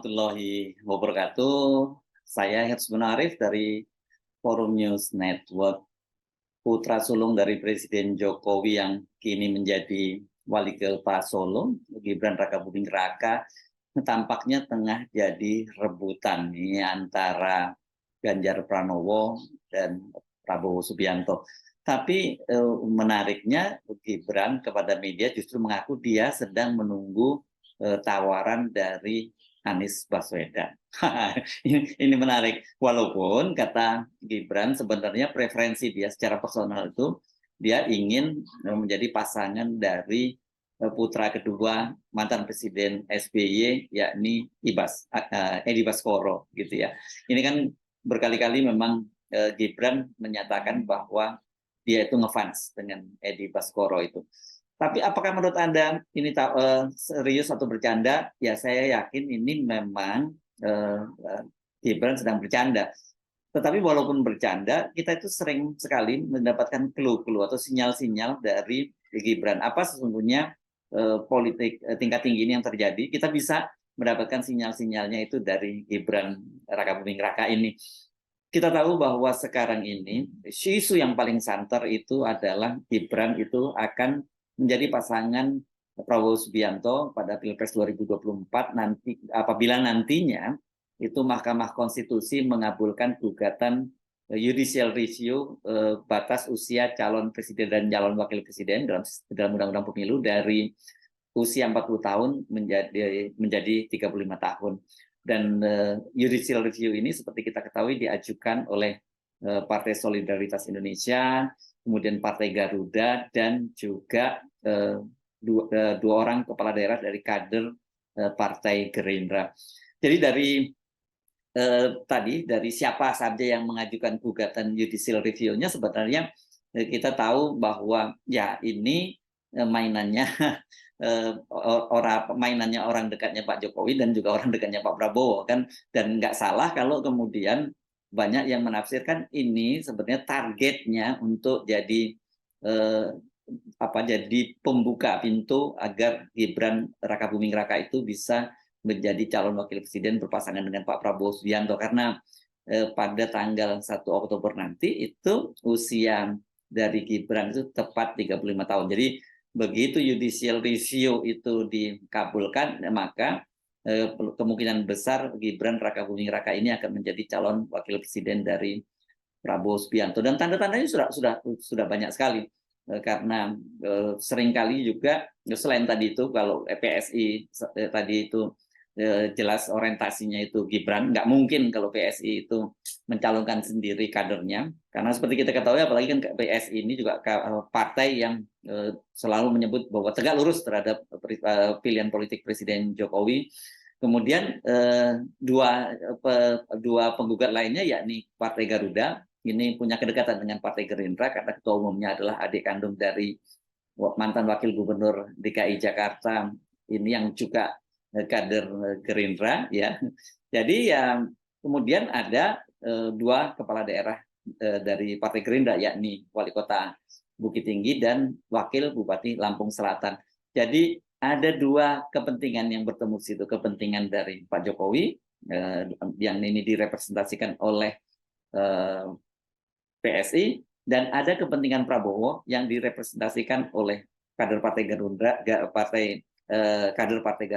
warahmatullahi wabarakatuh. Saya Hersman Arif dari Forum News Network. Putra sulung dari Presiden Jokowi yang kini menjadi Wali Kota Solo, Gibran Rakabuming Raka, tampaknya tengah jadi rebutan ini antara Ganjar Pranowo dan Prabowo Subianto. Tapi menariknya Gibran kepada media justru mengaku dia sedang menunggu tawaran dari Anies Baswedan. Ini menarik. Walaupun kata Gibran sebenarnya preferensi dia secara personal itu dia ingin menjadi pasangan dari putra kedua mantan Presiden SBY yakni Edi Baskoro gitu ya. Ini kan berkali-kali memang Gibran menyatakan bahwa dia itu ngefans dengan Edi Baskoro itu. Tapi apakah menurut Anda ini serius atau bercanda? Ya saya yakin ini memang Gibran sedang bercanda. Tetapi walaupun bercanda, kita itu sering sekali mendapatkan clue-clue atau sinyal-sinyal dari Gibran. Apa sesungguhnya politik tingkat tinggi ini yang terjadi? Kita bisa mendapatkan sinyal-sinyalnya itu dari Gibran Rakabuming Raka ini. Kita tahu bahwa sekarang ini isu yang paling santer itu adalah Gibran itu akan menjadi pasangan Prabowo Subianto pada Pilpres 2024 nanti apabila nantinya itu Mahkamah Konstitusi mengabulkan gugatan judicial review batas usia calon presiden dan calon wakil presiden dalam Undang-Undang Pemilu dari usia 40 tahun menjadi 35 tahun. Dan judicial review ini seperti kita ketahui diajukan oleh Partai Solidaritas Indonesia, kemudian Partai Garuda, dan juga dua orang kepala daerah dari kader Partai Gerindra. Jadi dari siapa saja yang mengajukan gugatan judicial review-nya sebenarnya kita tahu bahwa ya ini mainannya orang dekatnya Pak Jokowi dan juga orang dekatnya Pak Prabowo kan, dan nggak salah kalau kemudian banyak yang menafsirkan ini sebenarnya targetnya untuk jadi jadi pembuka pintu agar Gibran Rakabuming Raka itu bisa menjadi calon wakil presiden berpasangan dengan Pak Prabowo Subianto, karena pada tanggal 1 Oktober nanti itu usia dari Gibran itu tepat 35 tahun. Jadi begitu judicial review itu dikabulkan, maka kemungkinan besar Gibran Rakabuming Raka ini akan menjadi calon wakil presiden dari Prabowo Subianto. Dan tanda-tandanya sudah banyak sekali, karena seringkali juga selain tadi itu kalau PSI tadi itu jelas orientasinya itu Gibran, nggak mungkin kalau PSI itu mencalonkan sendiri kadernya, karena seperti kita ketahui apalagi kan PSI ini juga partai yang selalu menyebut bahwa tegak lurus terhadap pilihan politik Presiden Jokowi. Kemudian dua penggugat lainnya yakni Partai Garuda ini punya kedekatan dengan Partai Gerindra karena ketua umumnya adalah adik kandung dari mantan wakil gubernur DKI Jakarta ini yang juga kader Gerindra ya. Jadi ya kemudian ada dua kepala daerah dari Partai Gerindra yakni Wali Kota Bukit Tinggi dan Wakil Bupati Lampung Selatan. Jadi ada dua kepentingan yang bertemu di situ, kepentingan dari Pak Jokowi yang ini direpresentasikan oleh PSI, dan ada kepentingan Prabowo yang direpresentasikan oleh kader Partai Gerindra, kader Partai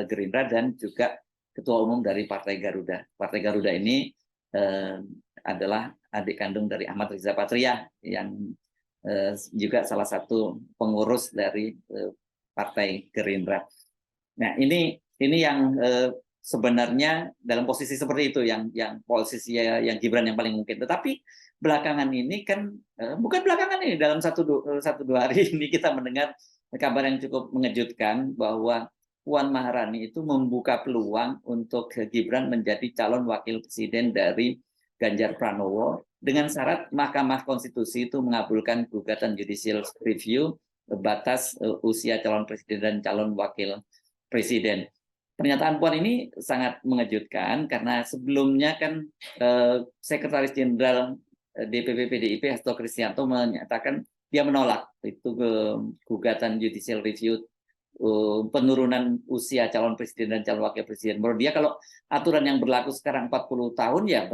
Gerindra dan juga ketua umum dari Partai Garuda. Partai Garuda ini adalah adik kandung dari Ahmad Riza Patria yang juga salah satu pengurus dari Partai Gerindra. Nah, ini yang sebenarnya dalam posisi seperti itu yang posisi yang Gibran yang paling mungkin. Tetapi belakangan ini kan bukan belakangan ini, dalam satu dua hari ini kita mendengar kabar yang cukup mengejutkan bahwa Puan Maharani itu membuka peluang untuk Gibran menjadi calon wakil presiden dari Ganjar Pranowo dengan syarat Mahkamah Konstitusi itu mengabulkan gugatan judicial review batas usia calon presiden dan calon wakil presiden. Pernyataan Puan ini sangat mengejutkan karena sebelumnya kan Sekretaris Jenderal DPP PDIP Hasto Kristianto menyatakan dia menolak itu ke gugatan judicial review penurunan usia calon presiden dan calon wakil presiden. Menurut dia kalau aturan yang berlaku sekarang 40 tahun ya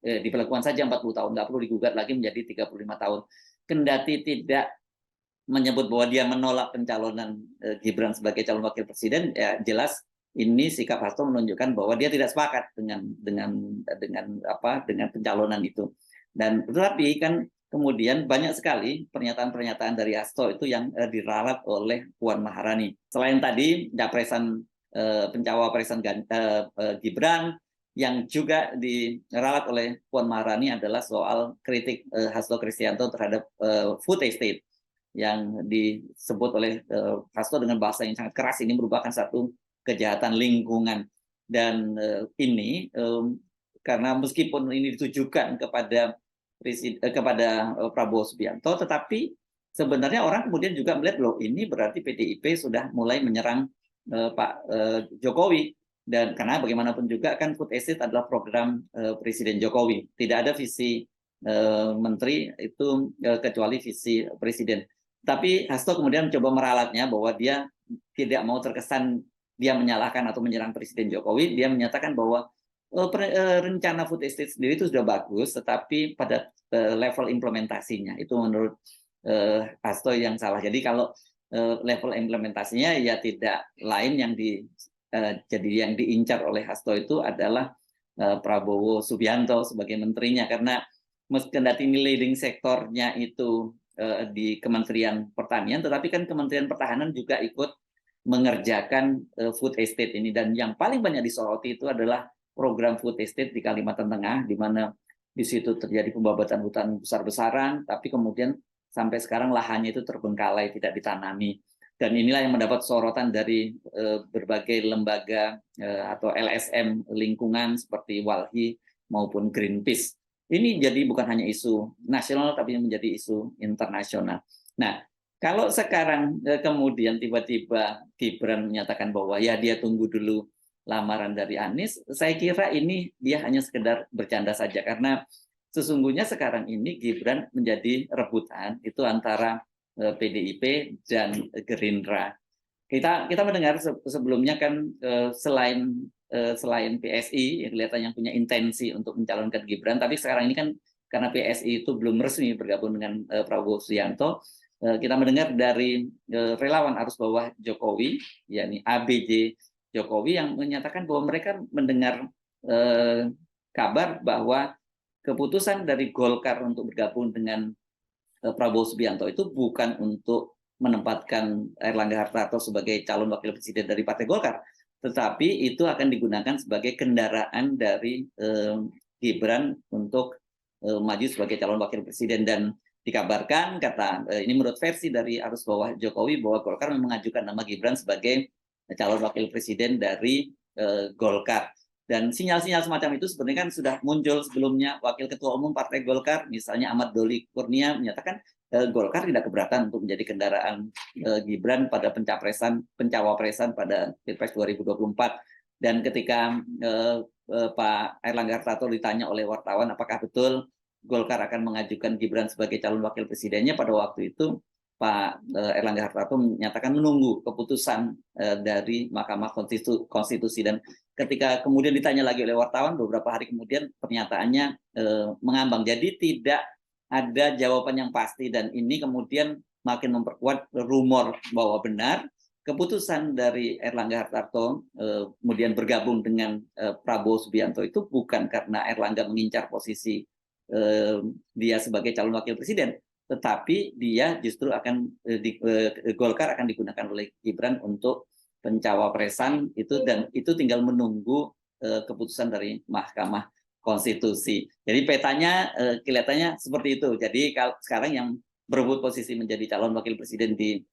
diberlakukan saja 40 tahun, nggak perlu digugat lagi menjadi 35 tahun. Kendati tidak menyebut bahwa dia menolak pencalonan Gibran sebagai calon wakil presiden, ya jelas ini sikap Hasto menunjukkan bahwa dia tidak sepakat dengan pencalonan itu. Dan tetapi kan kemudian banyak sekali pernyataan-pernyataan dari Hasto itu yang diralat oleh Puan Maharani. Selain tadi pencawapresan Gibran, yang juga diralat oleh Puan Maharani adalah soal kritik Hasto Kristianto terhadap food estate yang disebut oleh Hasto dengan bahasa yang sangat keras. Ini merupakan satu kejahatan lingkungan, dan ini karena meskipun ini ditujukan kepada Prabowo Subianto, tetapi sebenarnya orang kemudian juga melihat loh, ini berarti PDIP sudah mulai menyerang Pak Jokowi. Dan karena bagaimanapun juga kan food estate adalah program Presiden Jokowi, tidak ada visi menteri itu kecuali visi presiden. Tapi Hasto kemudian mencoba meralatnya bahwa dia tidak mau terkesan dia menyalahkan atau menyerang Presiden Jokowi. Dia menyatakan bahwa rencana food estate sendiri itu sudah bagus, tetapi pada level implementasinya itu menurut Hasto yang salah. Jadi kalau level implementasinya ya tidak lain jadi yang diincar oleh Hasto itu adalah Prabowo Subianto sebagai menterinya, karena meskipun leading sektornya itu di Kementerian Pertanian, tetapi kan Kementerian Pertahanan juga ikut mengerjakan food estate ini, dan yang paling banyak disoroti itu adalah program food estate di Kalimantan Tengah, di mana di situ terjadi pembabatan hutan besar-besaran, tapi kemudian sampai sekarang lahannya itu terbengkalai, tidak ditanami. Dan inilah yang mendapat sorotan dari berbagai lembaga atau LSM lingkungan seperti Walhi maupun Greenpeace. Ini jadi bukan hanya isu nasional, tapi menjadi isu internasional. Nah, kalau sekarang kemudian tiba-tiba Gibran menyatakan bahwa ya dia tunggu dulu lamaran dari Anies, saya kira ini dia hanya sekedar bercanda saja, karena sesungguhnya sekarang ini Gibran menjadi rebutan itu antara PDIP dan Gerindra. Kita mendengar sebelumnya kan selain PSI yang kelihatannya punya intensi untuk mencalonkan Gibran, tapi sekarang ini kan karena PSI itu belum resmi bergabung dengan Prabowo Subianto, kita mendengar dari relawan arus bawah Jokowi, yakni ABJ Jokowi, yang menyatakan bahwa mereka mendengar kabar bahwa keputusan dari Golkar untuk bergabung dengan Prabowo Subianto itu bukan untuk menempatkan Erlangga Hartarto sebagai calon wakil presiden dari Partai Golkar, tetapi itu akan digunakan sebagai kendaraan dari Gibran untuk maju sebagai calon wakil presiden. Dan dikabarkan, ini menurut versi dari arus bawah Jokowi, bahwa Golkar mengajukan nama Gibran sebagai calon wakil presiden dari Golkar. Dan sinyal-sinyal semacam itu sebenarnya kan sudah muncul sebelumnya. Wakil Ketua Umum Partai Golkar, misalnya Ahmad Doli Kurnia, menyatakan Golkar tidak keberatan untuk menjadi kendaraan Gibran pada pencawapresan pada Pilpres 2024. Dan ketika Pak Erlangga Hartarto ditanya oleh wartawan apakah betul Golkar akan mengajukan Gibran sebagai calon wakil presidennya, pada waktu itu Pak Erlangga Hartarto menyatakan menunggu keputusan dari Mahkamah Konstitusi. Dan ketika kemudian ditanya lagi oleh wartawan beberapa hari kemudian, pernyataannya mengambang. Jadi tidak ada jawaban yang pasti, dan ini kemudian makin memperkuat rumor bahwa benar keputusan dari Erlangga Hartarto kemudian bergabung dengan Prabowo Subianto itu bukan karena Erlangga mengincar posisi dia sebagai calon wakil presiden, tetapi dia justru akan Golkar akan digunakan oleh Gibran untuk pencawapresan itu, dan itu tinggal menunggu keputusan dari Mahkamah Konstitusi. Jadi petanya kelihatannya seperti itu. Jadi sekarang yang berebut posisi menjadi calon wakil presiden di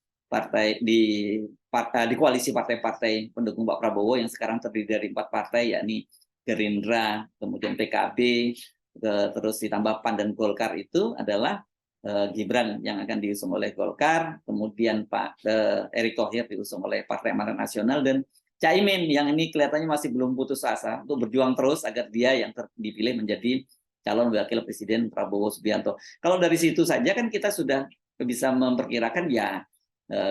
koalisi partai-partai pendukung Pak Prabowo yang sekarang terdiri dari 4 partai, yakni Gerindra, kemudian PKB, terus ditambah PAN dan Golkar, itu adalah Gibran yang akan diusung oleh Golkar, kemudian Pak Erick Thohir diusung oleh Partai Amanat Nasional, dan Caimin yang ini kelihatannya masih belum putus asa untuk berjuang terus agar dia yang dipilih menjadi calon wakil presiden Prabowo Subianto. Kalau dari situ saja kan kita sudah bisa memperkirakan ya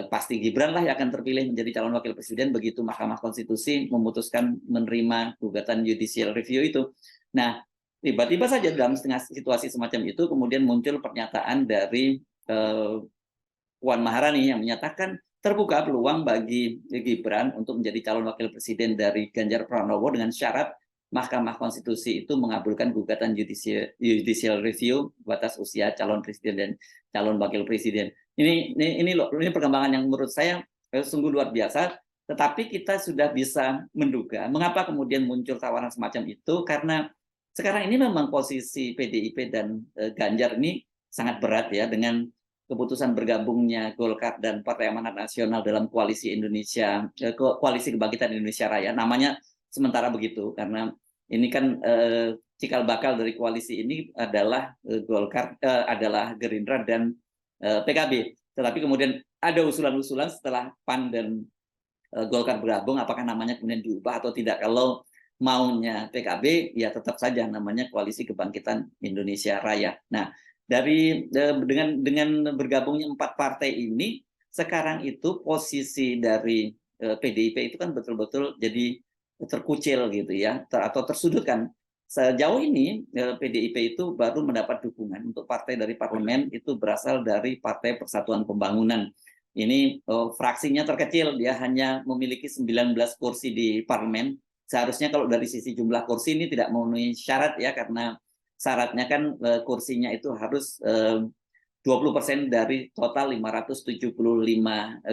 pasti Gibran lah yang akan terpilih menjadi calon wakil presiden begitu Mahkamah Konstitusi memutuskan menerima gugatan judicial review itu. Nah, tiba-tiba saja dalam setengah situasi semacam itu kemudian muncul pernyataan dari Puan Maharani yang menyatakan terbuka peluang bagi Gibran untuk menjadi calon wakil presiden dari Ganjar Pranowo dengan syarat Mahkamah Konstitusi itu mengabulkan gugatan judicial review batas usia calon presiden dan calon wakil presiden. Ini perkembangan yang menurut saya sungguh luar biasa. Tetapi kita sudah bisa menduga mengapa kemudian muncul tawaran semacam itu, karena sekarang ini memang posisi PDIP dan Ganjar ini sangat berat ya, dengan keputusan bergabungnya Golkar dan Partai Amanat Nasional dalam koalisi koalisi Kebangkitan Indonesia Raya. Namanya sementara begitu karena ini kan cikal bakal dari koalisi ini adalah Golkar, adalah Gerindra dan PKB. Tetapi kemudian ada usulan-usulan setelah PAN dan Golkar bergabung, apakah namanya kemudian diubah atau tidak. Kalau maunya PKB, ya tetap saja namanya Koalisi Kebangkitan Indonesia Raya. Nah, dengan bergabungnya 4 partai ini, sekarang itu posisi dari PDIP itu kan betul-betul jadi terkucil gitu ya, atau tersudutkan. Sejauh ini PDIP itu baru mendapat dukungan untuk partai dari parlemen itu berasal dari Partai Persatuan Pembangunan. Ini fraksinya terkecil, dia hanya memiliki 19 kursi di parlemen. Seharusnya kalau dari sisi jumlah kursi ini tidak memenuhi syarat ya, karena syaratnya kan kursinya itu harus 20% dari total 575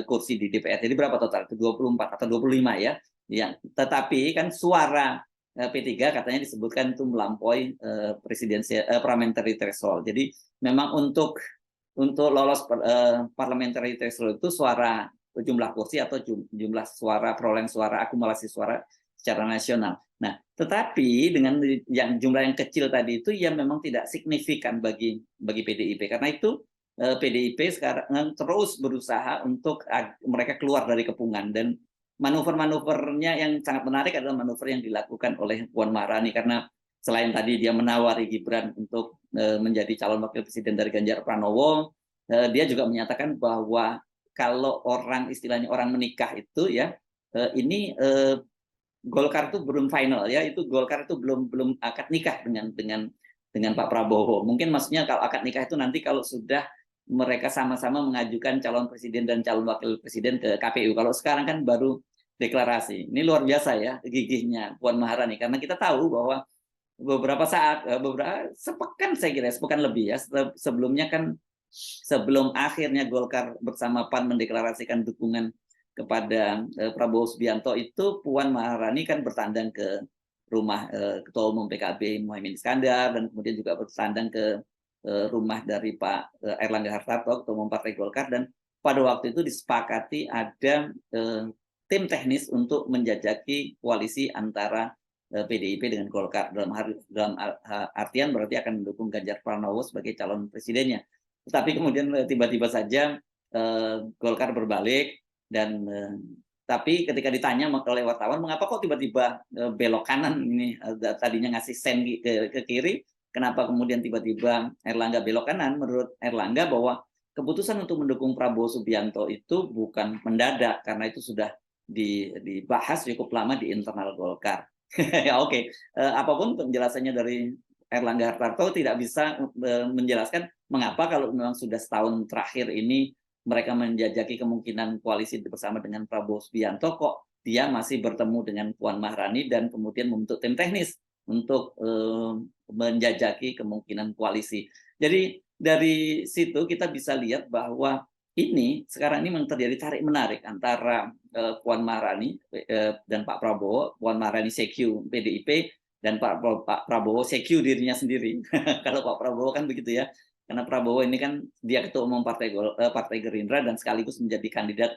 kursi di DPR. Jadi berapa total? Itu 24 atau 25 ya. Ya, tetapi kan suara P3 katanya disebutkan itu melampaui presidensial parliamentary threshold. Jadi memang untuk lolos parliamentary threshold itu suara jumlah kursi atau jumlah suara, perolehan suara, akumulasi suara secara nasional. Nah, tetapi dengan yang jumlah yang kecil tadi itu ya memang tidak signifikan bagi PDIP. Karena itu PDIP sekarang terus berusaha untuk mereka keluar dari kepungan, dan manuver-manuvernya yang sangat menarik adalah manuver yang dilakukan oleh Puan Maharani, karena selain tadi dia menawari Gibran untuk menjadi calon wakil presiden dari Ganjar Pranowo, dia juga menyatakan bahwa kalau istilahnya orang menikah itu ya, ini Golkar itu belum final ya, itu Golkar itu belum akad nikah dengan Pak Prabowo. Mungkin maksudnya kalau akad nikah itu nanti kalau sudah mereka sama-sama mengajukan calon presiden dan calon wakil presiden ke KPU. Kalau sekarang kan baru deklarasi. Ini luar biasa ya gigihnya Puan Maharani, karena kita tahu bahwa sepekan saya kira, sepekan lebih ya sebelumnya kan, sebelum akhirnya Golkar bersama PAN mendeklarasikan dukungan kepada Prabowo Subianto, itu Puan Maharani kan bertandang ke rumah Ketua Umum PKB Muhaimin Iskandar, dan kemudian juga bertandang ke rumah dari Pak Erlangga Hartarto, Ketua Umum Partai Golkar, dan pada waktu itu disepakati ada tim teknis untuk menjajaki koalisi antara PDIP dengan Golkar, dalam artian berarti akan mendukung Ganjar Pranowo sebagai calon presidennya. Tetapi kemudian tiba-tiba saja Golkar berbalik, dan tapi ketika ditanya oleh wartawan mengapa kok tiba-tiba belok kanan, ini tadinya ngasih sen ke kiri, kenapa kemudian tiba-tiba Erlangga belok kanan? Menurut Erlangga bahwa keputusan untuk mendukung Prabowo Subianto itu bukan mendadak, karena itu sudah dibahas cukup lama di internal Golkar. Ya oke. Apapun penjelasannya dari Erlangga Hartarto tidak bisa menjelaskan mengapa kalau memang sudah setahun terakhir ini mereka menjajaki kemungkinan koalisi bersama dengan Prabowo Subianto, kok dia masih bertemu dengan Puan Maharani dan kemudian membentuk tim teknis untuk menjajaki kemungkinan koalisi. Jadi dari situ kita bisa lihat bahwa ini sekarang ini terjadi tarik menarik antara Puan Maharani dan Pak Prabowo. Puan Maharani CQ PDIP dan Pak Prabowo CQ dirinya sendiri. Kalau Pak Prabowo kan begitu ya, karena Prabowo ini kan dia Ketua Umum Partai Gerindra dan sekaligus menjadi kandidat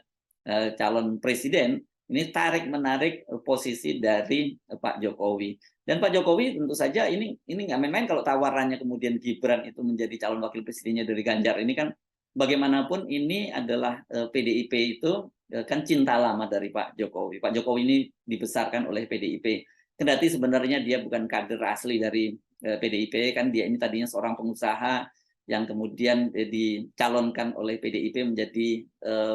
calon presiden. Ini tarik menarik posisi dari Pak Jokowi. Dan Pak Jokowi tentu saja ini nggak main-main kalau tawarannya kemudian Gibran itu menjadi calon wakil presidennya dari Ganjar. Ini kan bagaimanapun ini adalah PDIP itu kan cinta lama dari Pak Jokowi. Pak Jokowi ini dibesarkan oleh PDIP. Kendati sebenarnya dia bukan kader asli dari PDIP, kan dia ini tadinya seorang pengusaha, yang kemudian dicalonkan oleh PDIP menjadi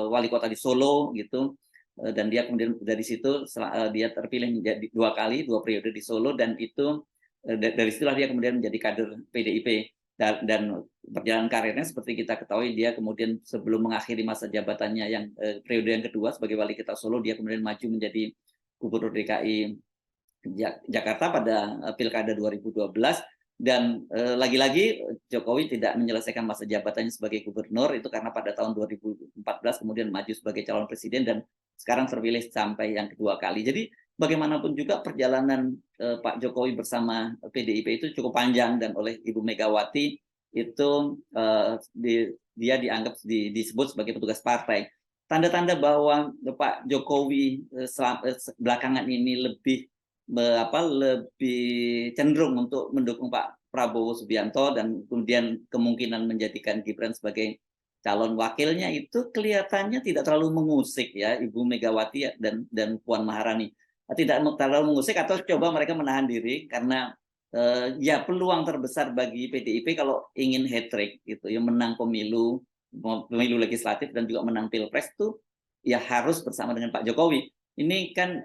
wali kota di Solo gitu. Dan dia kemudian dari situ dia terpilih menjadi 2 kali 2 periode di Solo, dan itu dari situlah dia kemudian menjadi kader PDIP. Dan perjalanan karirnya seperti kita ketahui, dia kemudian sebelum mengakhiri masa jabatannya yang periode yang kedua sebagai wali kota Solo, dia kemudian maju menjadi gubernur DKI Jakarta pada Pilkada 2012. Dan lagi-lagi Jokowi tidak menyelesaikan masa jabatannya sebagai gubernur itu karena pada tahun 2014 kemudian maju sebagai calon presiden dan sekarang terpilih sampai yang kedua kali. Jadi bagaimanapun juga perjalanan Pak Jokowi bersama PDIP itu cukup panjang, dan oleh Ibu Megawati itu dia dianggap disebut sebagai petugas partai. Tanda-tanda bahwa Pak Jokowi belakangan ini lebih cenderung untuk mendukung Pak Prabowo Subianto dan kemudian kemungkinan menjadikan Gibran sebagai calon wakilnya, itu kelihatannya tidak terlalu mengusik ya Ibu Megawati dan Puan Maharani. Tidak terlalu mengusik, atau coba mereka menahan diri karena ya peluang terbesar bagi PDIP kalau ingin hat-trick gitu ya, menang pemilu legislatif dan juga menang pilpres itu ya harus bersama dengan Pak Jokowi. Ini kan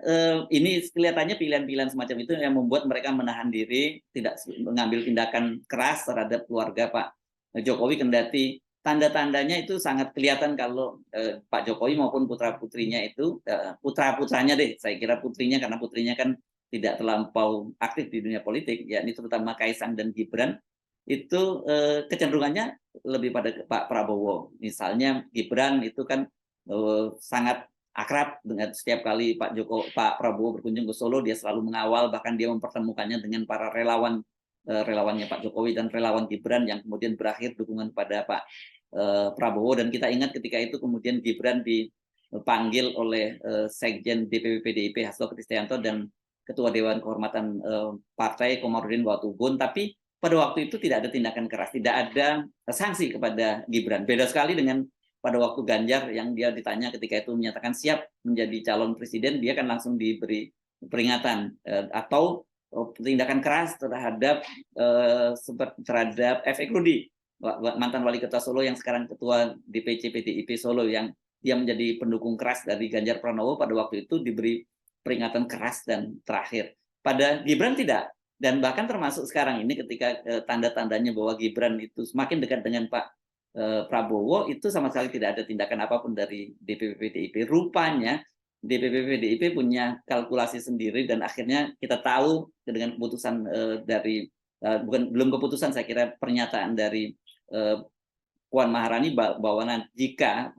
ini kelihatannya pilihan-pilihan semacam itu yang membuat mereka menahan diri, tidak mengambil tindakan keras terhadap keluarga Pak Jokowi, kendati tanda-tandanya itu sangat kelihatan kalau Pak Jokowi maupun putra-putrinya itu, putra-putranya deh, saya kira putrinya, karena putrinya kan tidak terlampau aktif di dunia politik, yakni terutama Kaisang dan Gibran, itu kecenderungannya lebih pada Pak Prabowo. Misalnya Gibran itu kan sangat akrab dengan setiap kali Pak Prabowo berkunjung ke Solo, dia selalu mengawal, bahkan dia mempertemukannya dengan para relawannya Pak Jokowi dan relawan Gibran yang kemudian berakhir dukungan pada Pak Prabowo. Dan kita ingat ketika itu kemudian Gibran dipanggil oleh Sekjen DPP PDIP Hasto Kristianto dan Ketua Dewan Kehormatan Partai Komarudin Watubun, tapi pada waktu itu tidak ada tindakan keras, tidak ada sanksi kepada Gibran. Beda sekali dengan pada waktu Ganjar yang dia ditanya ketika itu menyatakan siap menjadi calon presiden, dia kan langsung diberi peringatan atau tindakan keras terhadap F.X. Rudi, mantan wali kota Solo yang sekarang ketua DPC PDIP Solo, yang dia menjadi pendukung keras dari Ganjar Pranowo, pada waktu itu diberi peringatan keras dan terakhir. Pada Gibran tidak, dan bahkan termasuk sekarang ini ketika tanda-tandanya bahwa Gibran itu semakin dekat dengan Pak Prabowo, itu sama sekali tidak ada tindakan apapun dari DPP PDIP. Rupanya DPP PDIP punya kalkulasi sendiri, dan akhirnya kita tahu dengan keputusan belum keputusan, saya kira pernyataan dari Puan Maharani bahwa jika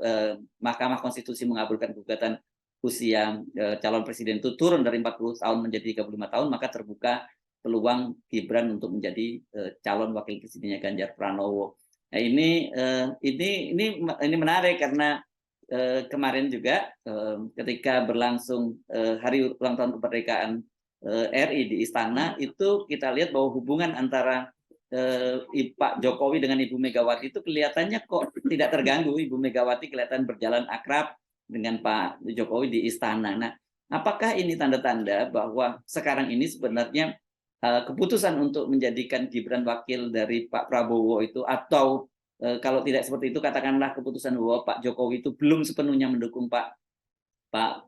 Mahkamah Konstitusi mengabulkan gugatan usia calon presiden itu turun dari 40 tahun menjadi 35 tahun, maka terbuka peluang Gibran untuk menjadi calon wakil presidennya Ganjar Pranowo. Nah, ini menarik karena kemarin juga ketika berlangsung hari ulang tahun kemerdekaan RI di Istana, itu kita lihat bahwa hubungan antara Pak Jokowi dengan Ibu Megawati itu kelihatannya kok tidak terganggu. Ibu Megawati kelihatan berjalan akrab dengan Pak Jokowi di Istana. Nah, apakah ini tanda-tanda bahwa sekarang ini sebenarnya keputusan untuk menjadikan Gibran wakil dari Pak Prabowo itu, atau kalau tidak seperti itu, katakanlah keputusan bahwa Pak Jokowi itu belum sepenuhnya mendukung Pak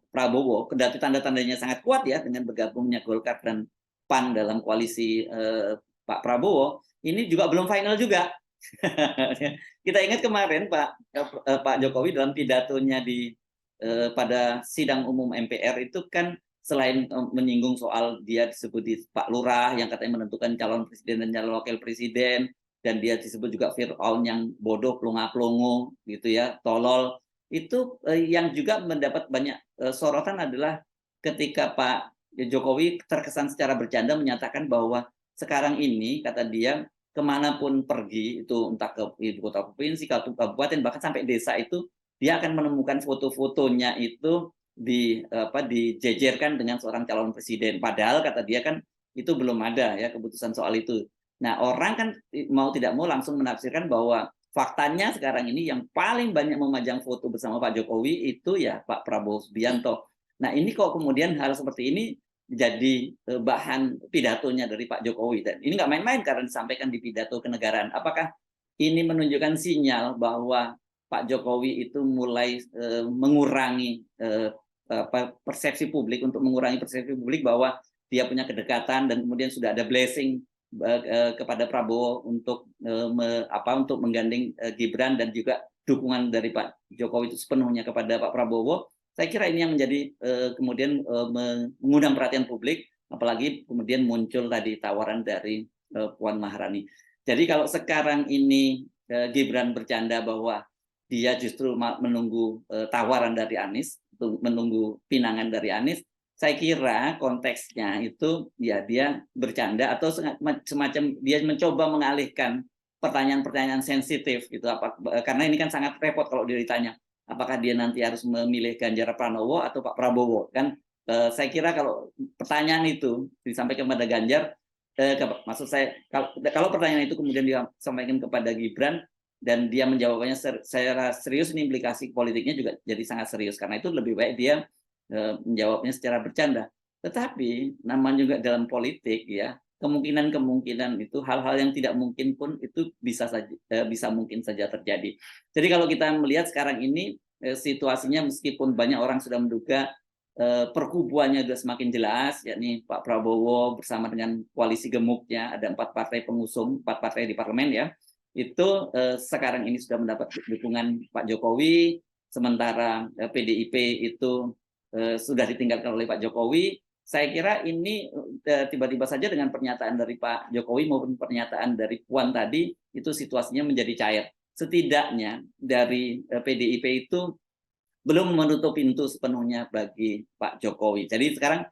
Prabowo, kendati tanda-tandanya sangat kuat ya dengan bergabungnya Golkar dan PAN dalam koalisi Pak Prabowo, ini juga belum final juga. Kita ingat kemarin Pak Jokowi dalam pidatonya pada sidang umum MPR itu kan, selain menyinggung soal dia disebut di Pak Lurah yang katanya menentukan calon presiden dan calon wakil presiden, dan dia disebut juga Fir'aun yang bodoh, pelongo gitu ya, tolol. Itu yang juga mendapat banyak sorotan adalah ketika Pak Jokowi terkesan secara bercanda menyatakan bahwa sekarang ini, kata dia, kemanapun pergi, itu entah ke ibu kota provinsi, kabupaten, bahkan sampai desa, itu dia akan menemukan foto-fotonya itu dijejerkan dengan seorang calon presiden. Padahal kata dia kan itu belum ada ya keputusan soal itu. Nah, orang kan mau tidak mau langsung menafsirkan bahwa faktanya sekarang ini yang paling banyak memajang foto bersama Pak Jokowi itu ya Pak Prabowo Subianto. Nah, ini kok kemudian hal seperti ini jadi bahan pidatonya dari Pak Jokowi, dan ini nggak main-main karena disampaikan di pidato kenegaraan. Apakah ini menunjukkan sinyal bahwa Pak Jokowi itu mulai mengurangi persepsi publik, untuk mengurangi persepsi publik bahwa dia punya kedekatan dan kemudian sudah ada blessing kepada Prabowo untuk untuk menggandeng Gibran, dan juga dukungan dari Pak Jokowi itu sepenuhnya kepada Pak Prabowo. Saya kira ini yang menjadi kemudian mengundang perhatian publik, apalagi kemudian muncul tadi tawaran dari Puan Maharani. Jadi kalau sekarang ini Gibran bercanda bahwa dia justru menunggu tawaran dari Anies, menunggu pinangan dari Anies, saya kira konteksnya itu ya dia bercanda atau semacam dia mencoba mengalihkan pertanyaan-pertanyaan sensitif gitu, karena ini kan sangat repot kalau dia ditanya apakah dia nanti harus memilih Ganjar Pranowo atau Pak Prabowo kan. Saya kira kalau pertanyaan itu disampaikan kepada Ganjar, maksud saya kalau pertanyaan itu kemudian disampaikan kepada Gibran dan dia menjawabnya secara serius, ini implikasi politiknya juga jadi sangat serius. Karena itu lebih baik dia menjawabnya secara bercanda. Tetapi namanya juga dalam politik ya, kemungkinan itu hal-hal yang tidak mungkin pun itu bisa mungkin saja terjadi. Jadi kalau kita melihat sekarang ini situasinya, meskipun banyak orang sudah menduga perkubuannya sudah semakin jelas, yakni Pak Prabowo bersama dengan koalisi gemuknya, ada 4 partai pengusung, 4 partai di parlemen ya, itu sekarang ini sudah mendapat dukungan Pak Jokowi, sementara PDIP itu sudah ditinggalkan oleh Pak Jokowi. Saya kira ini tiba-tiba saja dengan pernyataan dari Pak Jokowi maupun pernyataan dari Puan tadi, itu situasinya menjadi cair. Setidaknya dari PDIP itu belum menutup pintu sepenuhnya bagi Pak Jokowi. Jadi sekarang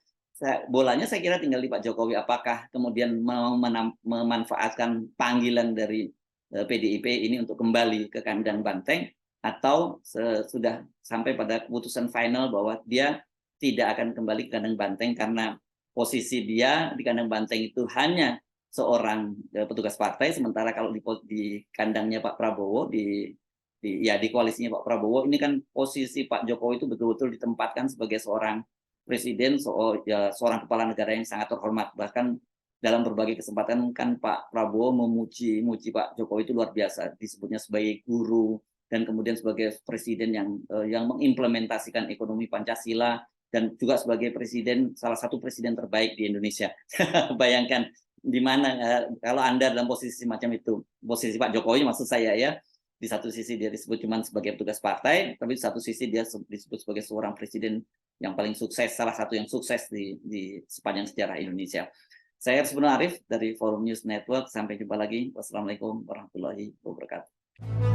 bolanya saya kira tinggal di Pak Jokowi, apakah kemudian mau memanfaatkan panggilan dari PDIP ini untuk kembali ke kandang banteng, atau sudah sampai pada keputusan final bahwa dia tidak akan kembali ke kandang banteng karena posisi dia di kandang banteng itu hanya seorang petugas partai, sementara kalau di kandangnya Pak Prabowo, di koalisinya Pak Prabowo ini kan posisi Pak Jokowi itu betul-betul ditempatkan sebagai seorang presiden, seorang kepala negara yang sangat terhormat. Bahkan dalam berbagai kesempatan kan Pak Prabowo memuji Pak Jokowi itu luar biasa, disebutnya sebagai guru dan kemudian sebagai presiden yang mengimplementasikan ekonomi Pancasila, dan juga sebagai salah satu presiden terbaik di Indonesia. Bayangkan di mana kalau Anda dalam posisi macam itu, posisi Pak Jokowi maksud saya ya, di satu sisi dia disebut cuma sebagai petugas partai, tapi di satu sisi dia disebut sebagai seorang presiden yang paling sukses, salah satu yang sukses di sepanjang sejarah Indonesia. Saya Hersbun Arif dari Forum News Network. Sampai jumpa lagi. Wassalamualaikum warahmatullahi wabarakatuh.